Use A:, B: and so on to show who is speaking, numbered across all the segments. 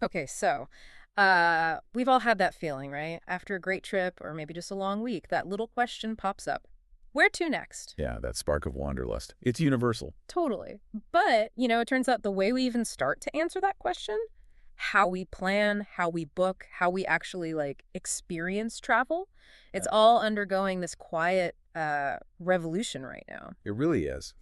A: Okay, so we've all had that feeling, right? After a great trip or maybe just a long week, that little question pops up. Where to next?
B: Yeah, that spark of wanderlust. It's universal.
A: Totally. But, it turns out the way we even start to answer that question, how we plan, how we book, how we actually experience travel, it's
B: Yeah,
A: all undergoing this quiet revolution right now.
B: it really is.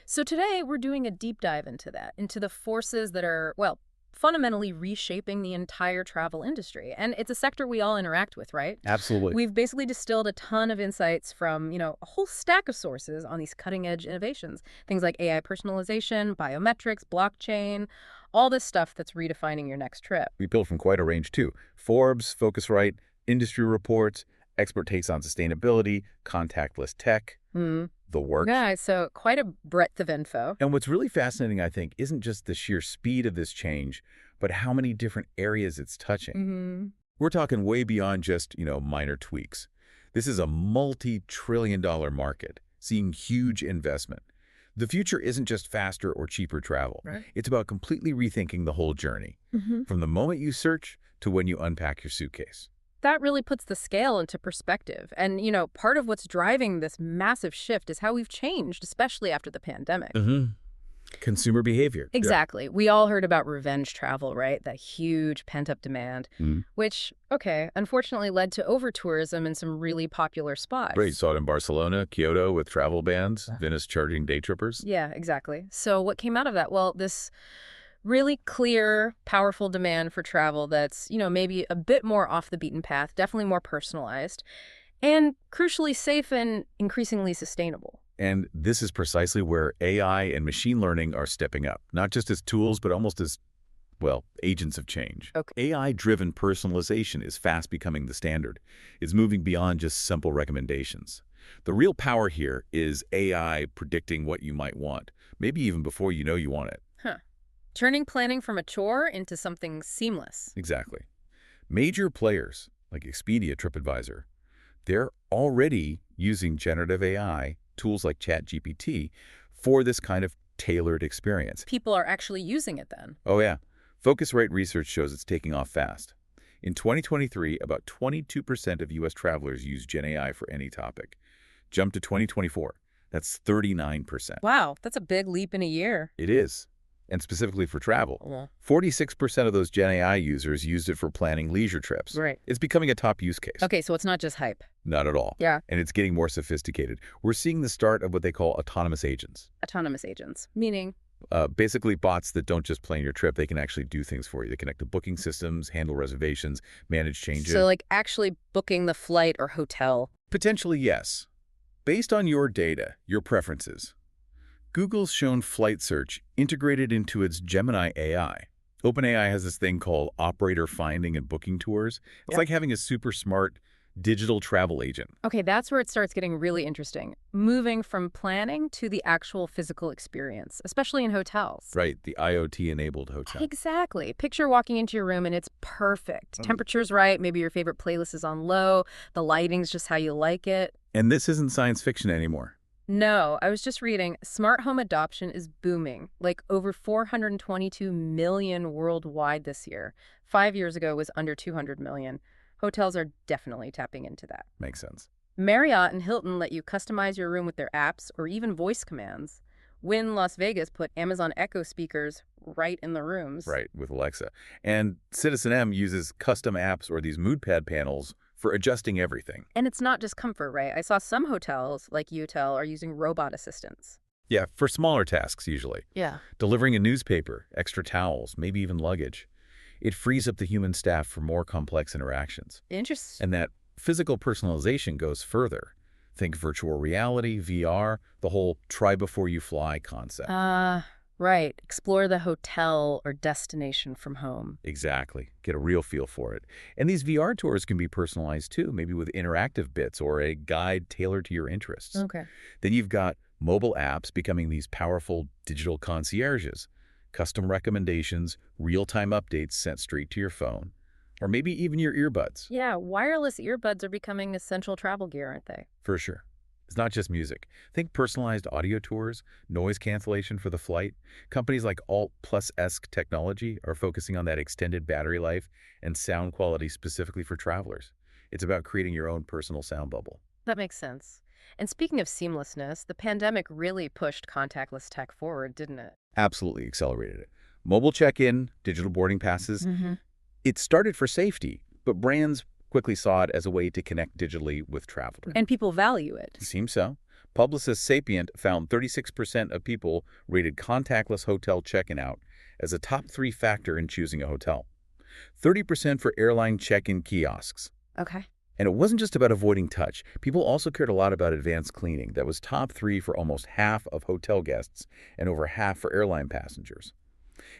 A: So today we're doing a deep dive into that, into the forces that are, well, fundamentally reshaping the entire travel industry. And it's a sector we all interact with, right?
B: Absolutely.
A: We've basically distilled a ton of insights from, a whole stack of sources on these cutting edge innovations. Things like AI personalization, biometrics, blockchain, all this stuff that's redefining your next trip.
B: We built from quite a range too. Forbes, Focusrite, industry reports, expert takes on sustainability, contactless tech,
A: Hmm.
B: the works.
A: Yeah, so quite a breadth of info.
B: And what's really fascinating, I think, isn't just the sheer speed of this change, but how many different areas it's touching.
A: Hmm.
B: We're talking way beyond just, minor tweaks. This is a multi-trillion-dollar market, seeing huge investment. The future isn't just faster or cheaper travel.
A: Right.
B: It's about completely rethinking the whole journey,
A: Hmm.
B: from the moment you search to when you unpack your suitcase.
A: That really puts the scale into perspective. And, part of what's driving this massive shift is how we've changed, especially after the pandemic.
B: Mm-hmm. Consumer behavior. Yeah.
A: Exactly. We all heard about revenge travel, right? That huge pent-up demand,
B: Mhm.
A: which, okay, unfortunately led to over-tourism in some really popular spots.
B: Right, saw it in Barcelona, Kyoto with travel bans, Venice charging day trippers.
A: Yeah, exactly. So what came out of that? Well, this really clear, powerful demand for travel that's, maybe a bit more off the beaten path, definitely more personalized, and crucially safe and increasingly sustainable.
B: And this is precisely where AI and machine learning are stepping up, not just as tools, but almost as, well, agents of change.
A: Okay.
B: AI-driven personalization is fast becoming the standard. It's moving beyond just simple recommendations. The real power here is AI predicting what you might want, maybe even before you know you want it.
A: Huh. Turning planning from a chore into something seamless.
B: Exactly. Major players like Expedia, TripAdvisor, they're already using generative AI, tools like ChatGPT, for this kind of tailored experience.
A: People are actually using it then.
B: Oh yeah, Focusrite research shows it's taking off fast. In 2023, about 22% of U.S. travelers used GenAI for any topic. Jump to 2024, that's 39%.
A: Wow, that's a big leap in a year.
B: It is. And specifically for travel.
A: Well,
B: 46% of those GenAI users used it for planning leisure trips.
A: right.
B: It's becoming a top use case.
A: Okay, so it's not just hype.
B: Not at all.
A: Yeah.
B: And it's getting more sophisticated. We're seeing the start of what they call autonomous agents.
A: Autonomous agents, meaning,
B: Basically bots that don't just plan your trip, they can actually do things for you. They connect to booking systems, handle reservations, manage changes.
A: so actually booking the flight or hotel.
B: Potentially, yes. Based on your data, your preferences, Google's shown flight search integrated into its Gemini AI. OpenAI has this thing called operator finding and booking tours. It's
A: Yep.
B: like having a super smart digital travel agent.
A: Okay, that's where it starts getting really interesting. Moving from planning to the actual physical experience, especially in hotels.
B: Right, the IoT-enabled hotel.
A: Exactly. Picture walking into your room and it's perfect. Temperature's right, maybe your favorite playlist is on low, the lighting's just how you like it.
B: And this isn't science fiction anymore.
A: No, I was just reading, smart home adoption is booming, over 422 million worldwide this year. 5 years ago it was under 200 million. Hotels are definitely tapping into that.
B: Makes sense.
A: Marriott and Hilton let you customize your room with their apps or even voice commands. Wynn Las Vegas put Amazon Echo speakers right in the rooms.
B: Right, with Alexa. And citizenM uses custom apps or these mood pad panels for adjusting everything.
A: And it's not just comfort, right? I saw some hotels, like UTel, are using robot assistants.
B: Yeah, for smaller tasks usually.
A: Yeah.
B: Delivering a newspaper, extra towels, maybe even luggage. It frees up the human staff for more complex interactions.
A: Interesting.
B: And that physical personalization goes further. Think virtual reality, VR, the whole try before you fly concept.
A: Right. Explore the hotel or destination from home.
B: Exactly. Get a real feel for it. And these VR tours can be personalized too, maybe with interactive bits or a guide tailored to your interests.
A: Okay.
B: Then you've got mobile apps becoming these powerful digital concierges, custom recommendations, real-time updates sent straight to your phone, or maybe even your earbuds.
A: Yeah, wireless earbuds are becoming essential travel gear, aren't they?
B: For sure. It's not just music. Think personalized audio tours, noise cancellation for the flight. Companies like Alt Plus-esque technology are focusing on that extended battery life and sound quality specifically for travelers. It's about creating your own personal sound bubble.
A: That makes sense. And speaking of seamlessness, the pandemic really pushed contactless tech forward, didn't it?
B: Absolutely accelerated it. Mobile check-in, digital boarding passes. It started for safety, but brands quickly saw it as a way to connect digitally with travelers.
A: And people value it.
B: Seems so. Publicist Sapient found 36% of people rated contactless hotel check-in out as a top 3 factor in choosing a hotel. 30% for airline check-in kiosks.
A: Okay.
B: And it wasn't just about avoiding touch. People also cared a lot about advanced cleaning. That was top 3 for almost half of hotel guests and over half for airline passengers.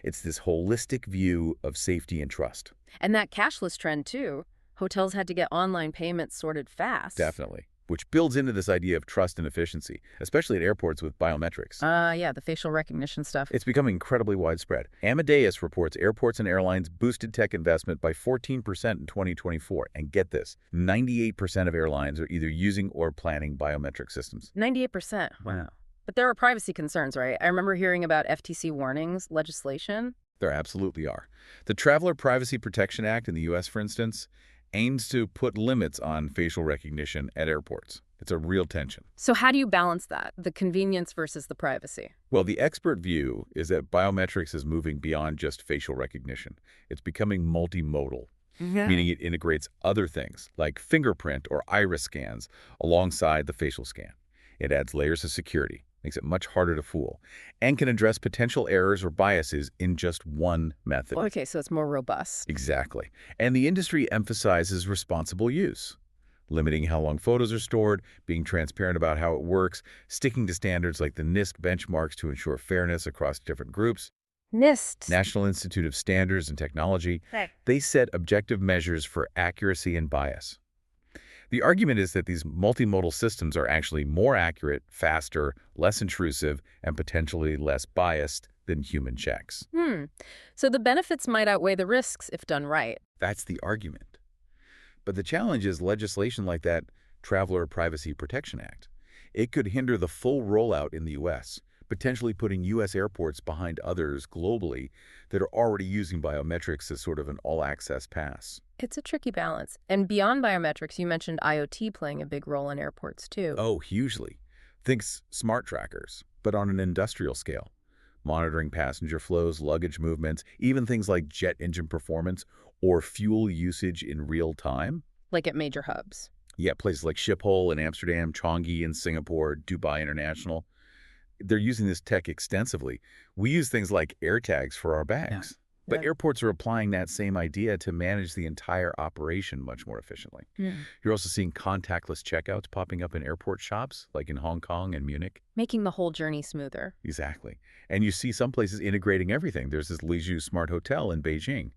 B: It's this holistic view of safety and trust.
A: And that cashless trend, too. Hotels had to get online payments sorted fast.
B: Definitely. Which builds into this idea of trust and efficiency, especially at airports with biometrics.
A: Yeah, the facial recognition stuff.
B: It's becoming incredibly widespread. Amadeus reports airports and airlines boosted tech investment by 14% in 2024. And get this, 98% of airlines are either using or planning biometric systems.
A: 98%. Wow. But there are privacy concerns, right? I remember hearing about FTC warnings, legislation.
B: There absolutely are. The Traveler Privacy Protection Act in the U.S., for instance, aims to put limits on facial recognition at airports. It's a real tension.
A: So how do you balance that, the convenience versus the privacy?
B: Well, the expert view is that biometrics is moving beyond just facial recognition. It's becoming multimodal, meaning it integrates other things like fingerprint or iris scans alongside the facial scan. It adds layers of security, makes it much harder to fool, and can address potential errors or biases in just one method.
A: Okay, so it's more robust.
B: Exactly. And the industry emphasizes responsible use, limiting how long photos are stored, being transparent about how it works, sticking to standards like the NIST benchmarks to ensure fairness across different groups.
A: NIST.
B: National Institute of Standards and Technology.
A: Right.
B: They set objective measures for accuracy and bias. The argument is that these multimodal systems are actually more accurate, faster, less intrusive, and potentially less biased than human checks.
A: So the benefits might outweigh the risks if done right.
B: That's the argument. But the challenge is legislation like that Traveler Privacy Protection Act. It could hinder the full rollout in the U.S., potentially putting U.S. airports behind others globally that are already using biometrics as sort of an all-access pass.
A: It's a tricky balance. And beyond biometrics, you mentioned IoT playing a big role in airports, too.
B: Oh, hugely. Think smart trackers, but on an industrial scale. Monitoring passenger flows, luggage movements, even things like jet engine performance or fuel usage in real time.
A: Like at major hubs.
B: Yeah, places like Schiphol in Amsterdam, Changi in Singapore, Dubai International. They're using this tech extensively. We use things like AirTags for our bags. But airports are applying that same idea to manage the entire operation much more efficiently. You're also seeing contactless checkouts popping up in airport shops, like in Hong Kong and Munich.
A: Making the whole journey smoother.
B: Exactly. And you see some places integrating everything. There's this Leisure Smart Hotel in Beijing.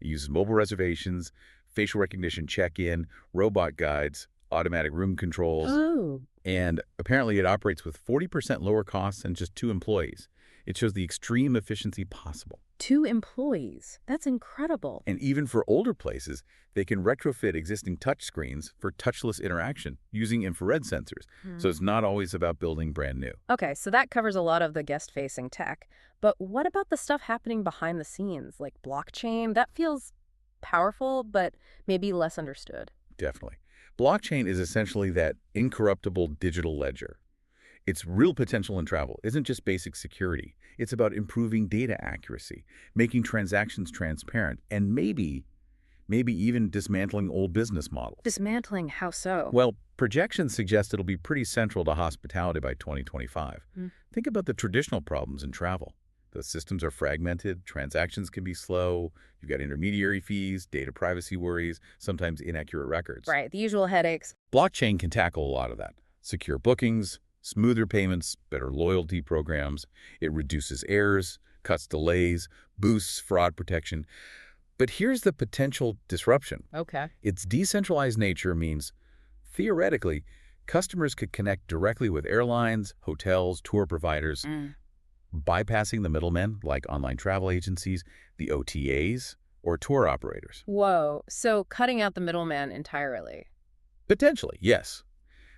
B: It uses mobile reservations, facial recognition check-in, robot guides, automatic room controls.
A: Oh.
B: And apparently it operates with 40% lower costs and just 2 employees. It shows the extreme efficiency possible.
A: 2 employees. That's incredible.
B: And even for older places, they can retrofit existing touchscreens for touchless interaction using infrared sensors. So it's not always about building brand new.
A: Okay, so that covers a lot of the guest-facing tech. But what about the stuff happening behind the scenes, like blockchain? That feels powerful, but maybe less understood.
B: Definitely. Blockchain is essentially that incorruptible digital ledger. Its real potential in travel isn't just basic security. It's about improving data accuracy, making transactions transparent, and maybe even dismantling old business models.
A: Dismantling? How so?
B: Well, projections suggest it'll be pretty central to hospitality by 2025. Think about the traditional problems in travel. The systems are fragmented, transactions can be slow, you've got intermediary fees, data privacy worries, sometimes inaccurate records.
A: Right, the usual headaches.
B: Blockchain can tackle a lot of that. Secure bookings, smoother payments, better loyalty programs. It reduces errors, cuts delays, boosts fraud protection. But here's the potential disruption.
A: Okay.
B: Its decentralized nature means, theoretically, customers could connect directly with airlines, hotels, tour providers, bypassing the middlemen like online travel agencies, the OTAs, or tour operators.
A: Whoa, so cutting out the middleman entirely.
B: Potentially, yes.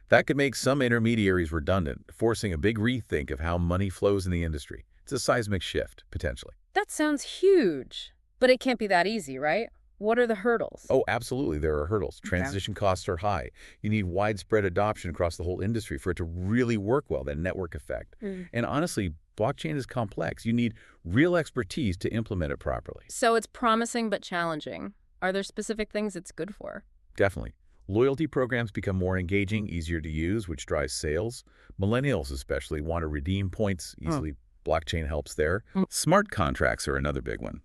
B: That could make some intermediaries redundant, forcing a big rethink of how money flows in the industry. It's a seismic shift, potentially.
A: That sounds huge. But it can't be that easy, right? What are the hurdles?
B: Oh, absolutely, there are hurdles.
A: Okay.
B: Transition costs are high. You need widespread adoption across the whole industry for it to really work well, that network effect.
A: Mm.
B: And honestly, blockchain is complex. You need real expertise to implement it properly.
A: So it's promising but challenging. Are there specific things it's good for?
B: Definitely. Loyalty programs become more engaging, easier to use, which drives sales. Millennials especially want to redeem points easily. Blockchain helps there. Smart contracts are another big one.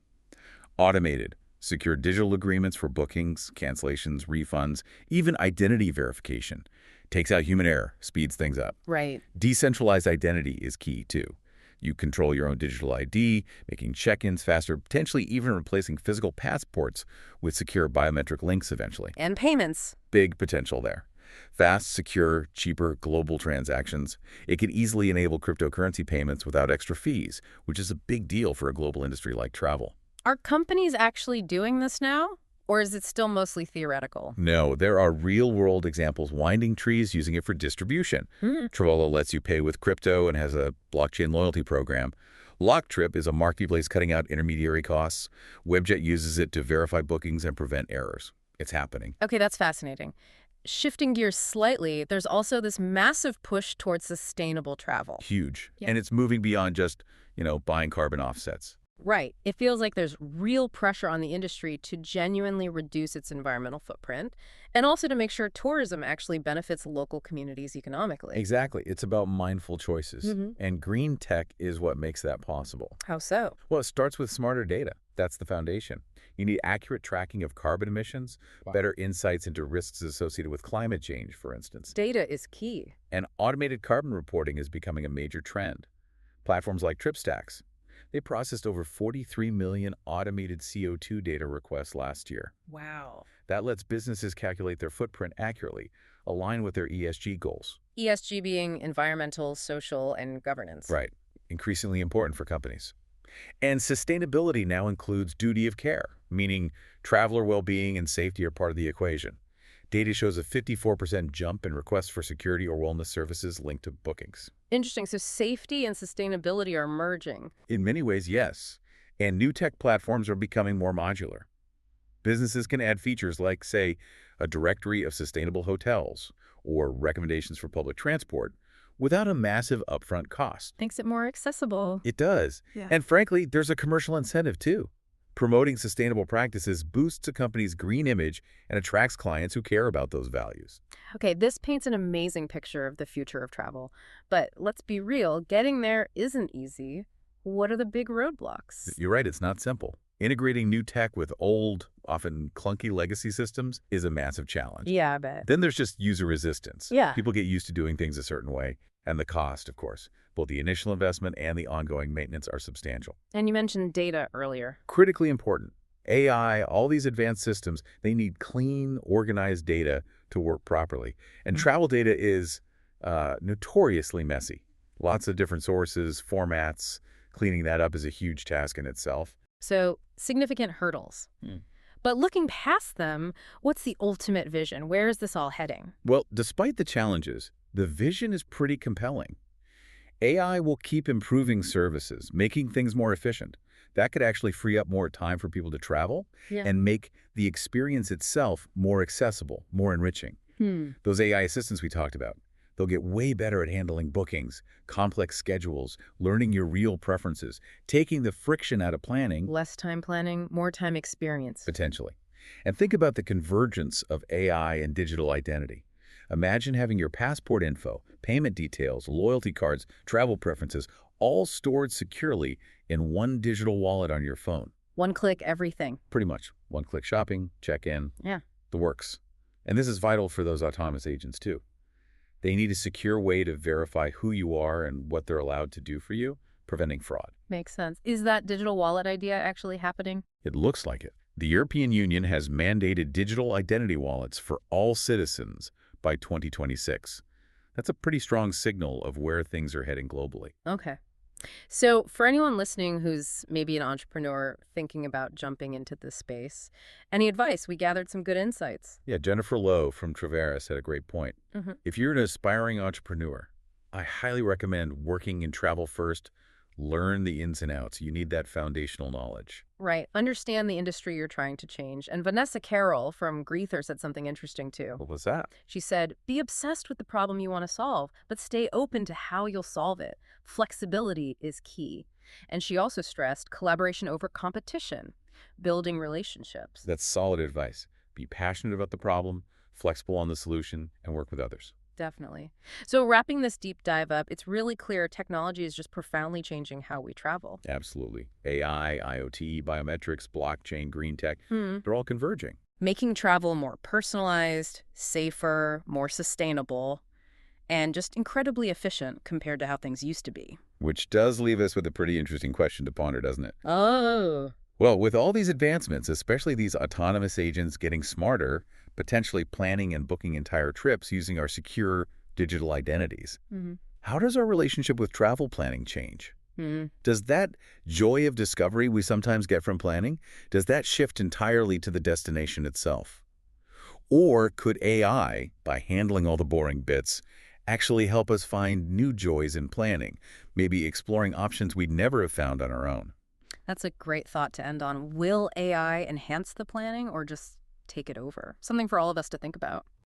B: Automated, secure digital agreements for bookings, cancellations, refunds, even identity verification. Takes out human error, speeds things up.
A: Right.
B: Decentralized identity is key, too. You control your own digital ID, making check-ins faster, potentially even replacing physical passports with secure biometric links eventually.
A: And payments.
B: Big potential there. Fast, secure, cheaper global transactions. It could easily enable cryptocurrency payments without extra fees, which is a big deal for a global industry like travel.
A: Are companies actually doing this now? Or is it still mostly theoretical?
B: No, there are real-world examples. Winding Trees using it for distribution. Trello lets you pay with crypto and has a blockchain loyalty program. Locktrip is a marketplace cutting out intermediary costs. Webjet uses it to verify bookings and prevent errors. It's happening.
A: Okay, that's fascinating. Shifting gears slightly, there's also this massive push towards sustainable travel.
B: Huge.
A: Yeah.
B: And it's moving beyond just, buying carbon offsets.
A: Right. It feels like there's real pressure on the industry to genuinely reduce its environmental footprint and also to make sure tourism actually benefits local communities economically.
B: Exactly. It's about mindful choices.
A: Mm-hmm.
B: And green tech is what makes that possible.
A: How so?
B: Well, it starts with smarter data. That's the foundation. You need accurate tracking of carbon emissions, better insights into risks associated with climate change, for instance.
A: Data is key.
B: And automated carbon reporting is becoming a major trend. Platforms like TripStacks, they processed over 43 million automated CO2 data requests last year.
A: Wow.
B: That lets businesses calculate their footprint accurately, align with their ESG goals.
A: ESG being environmental, social, and governance.
B: Right. Increasingly important for companies. And sustainability now includes duty of care, meaning traveler well-being and safety are part of the equation. Data shows a 54% jump in requests for security or wellness services linked to bookings.
A: Interesting. So safety and sustainability are merging.
B: In many ways, yes. And new tech platforms are becoming more modular. Businesses can add features like, say, a directory of sustainable hotels or recommendations for public transport without a massive upfront cost.
A: Makes it more accessible.
B: It does.
A: Yeah.
B: And frankly, there's a commercial incentive too. Promoting sustainable practices boosts a company's green image and attracts clients who care about those values.
A: Okay, this paints an amazing picture of the future of travel. But let's be real, getting there isn't easy. What are the big roadblocks?
B: You're right, it's not simple. Integrating new tech with old, often clunky legacy systems is a massive challenge.
A: Yeah, I bet.
B: Then there's just user resistance.
A: Yeah.
B: People get used to doing things a certain way. And the cost, of course. Both the initial investment and the ongoing maintenance are substantial.
A: And you mentioned data earlier.
B: Critically important. AI, all these advanced systems, they need clean, organized data to work properly. And travel data is notoriously messy. Lots of different sources, formats. Cleaning that up is a huge task in itself.
A: So, significant hurdles. But looking past them, what's the ultimate vision? Where is this all heading?
B: Well, despite the challenges, the vision is pretty compelling. AI will keep improving services, making things more efficient. That could actually free up more time for people to travel and make the experience itself more accessible, more enriching. Those AI assistants we talked about, they'll get way better at handling bookings, complex schedules, learning your real preferences, taking the friction out of planning.
A: Less time planning, more time experience.
B: Potentially. And think about the convergence of AI and digital identity. Imagine having your passport info, payment details, loyalty cards, travel preferences, all stored securely in one digital wallet on your phone.
A: One click, everything.
B: Pretty much. One-click shopping, check-in,
A: Yeah.
B: the works. And this is vital for those autonomous agents, too. They need a secure way to verify who you are and what they're allowed to do for you, preventing fraud.
A: Makes sense. Is that digital wallet idea actually happening?
B: It looks like it. The European Union has mandated digital identity wallets for all citizens by 2026. That's a pretty strong signal of where things are heading globally.
A: Okay. So, for anyone listening who's maybe an entrepreneur thinking about jumping into this space, any advice? We gathered some good insights.
B: Yeah, Jennifer Lowe from Travaris had a great point.
A: Hmm.
B: If you're an aspiring entrepreneur, I highly recommend working in travel first. Learn the ins and outs. You need that foundational knowledge.
A: Right. Understand the industry you're trying to change. And Vanessa Carroll from Greether said something interesting too.
B: What was that?
A: She said, be obsessed with the problem you want to solve, but stay open to how you'll solve it. Flexibility is key. And she also stressed collaboration over competition, building relationships.
B: That's solid advice. Be passionate about the problem, flexible on the solution, and work with others.
A: Definitely. So, wrapping this deep dive up, it's really clear technology is just profoundly changing how we travel.
B: Absolutely. AI, IoT, biometrics, blockchain, green tech,
A: Hmm.
B: they're all converging.
A: Making travel more personalized, safer, more sustainable, and just incredibly efficient compared to how things used to be.
B: Which does leave us with a pretty interesting question to ponder, doesn't it?
A: Oh.
B: Well, with all these advancements, especially these autonomous agents getting smarter, potentially planning and booking entire trips using our secure digital identities,
A: Hmm.
B: how does our relationship with travel planning change?
A: Hmm.
B: Does that joy of discovery we sometimes get from planning, does that shift entirely to the destination itself? Or could AI, by handling all the boring bits, actually help us find new joys in planning, maybe exploring options we'd never have found on our own?
A: That's a great thought to end on. Will AI enhance the planning or just take it over? Something for all of us to think about.